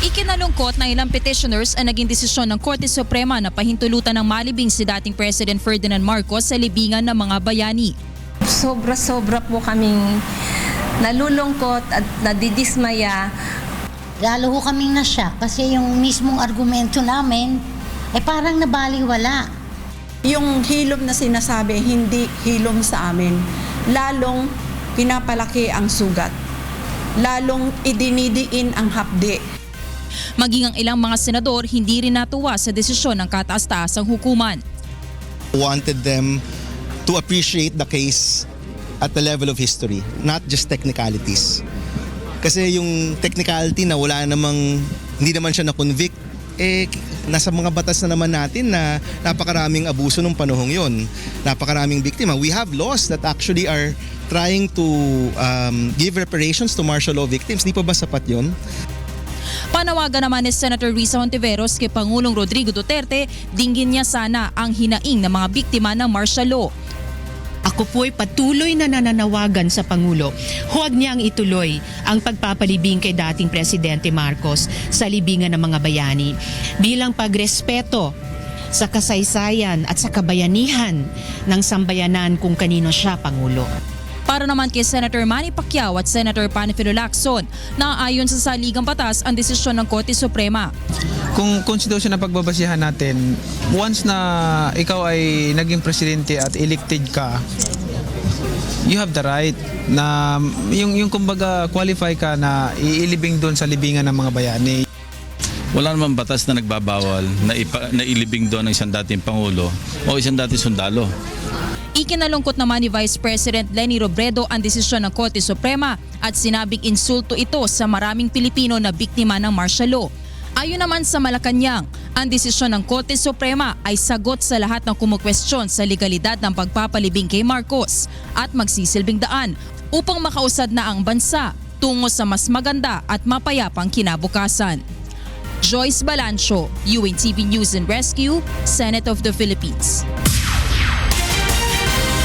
Ikinalungkot na ilang petitioners ang naging desisyon ng Korte Suprema na pahintulutan ng malibing si dating President Ferdinand Marcos sa libingan ng mga bayani. Sobra-sobra po kaming nalulungkot at nadidismaya. Lalo ho kaming nasya kasi yung mismong argumento namin parang nabaliwala. Yung hilom na sinasabi, hindi hilom sa amin. Lalong pinapalaki ang sugat. Lalong idinidiin ang hapdi. Maging ang ilang mga senador hindi rin natuwa sa desisyon ng kataas-taasang hukuman. Wanted them to appreciate the case at the level of history, not just technicalities. Kasi yung technicality na wala namang, hindi naman siya na-convict, nasa mga batas na naman natin na napakaraming abuso nung panahong yon, napakaraming biktima. We have laws that actually are trying to give reparations to martial law victims. Di pa ba sapat yon? Panawagan naman ni Senator Risa Hontiveros kay Pangulong Rodrigo Duterte, dinggin niya sana ang hinaing ng mga biktima ng martial law. Ako po'y patuloy na nananawagan sa Pangulo. Huwag niyang ituloy ang pagpapalibing kay dating Presidente Marcos sa libingan ng mga bayani bilang pagrespeto sa kasaysayan at sa kabayanihan ng sambayanan kung kanino siya Pangulo. Para naman kay Senator Manny Pacquiao at Senator Panfilo Lacson, na ayon sa saligang batas ang desisyon ng Korte Suprema. Kung konstitusyon na pagbabasihan natin, once na ikaw ay naging presidente at elected ka, you have the right na yung kumbaga qualify ka na iilibing doon sa libingan ng mga bayani. Wala namang batas na nagbabawal na ilibing doon ng isang dating Pangulo o isang dating sundalo. Ikinalungkot naman ni Vice President Leni Robredo ang desisyon ng Korte Suprema at sinabing insulto ito sa maraming Pilipino na biktima ng martial law. Ayon naman sa Malacanang, ang desisyon ng Korte Suprema ay sagot sa lahat ng kumukwestiyon sa legalidad ng pagpapalibing kay Marcos at magsisilbing daan upang makausad na ang bansa tungo sa mas maganda at mapayapang kinabukasan. Joyce Balancho, UNTV News and Rescue, Senate of the Philippines.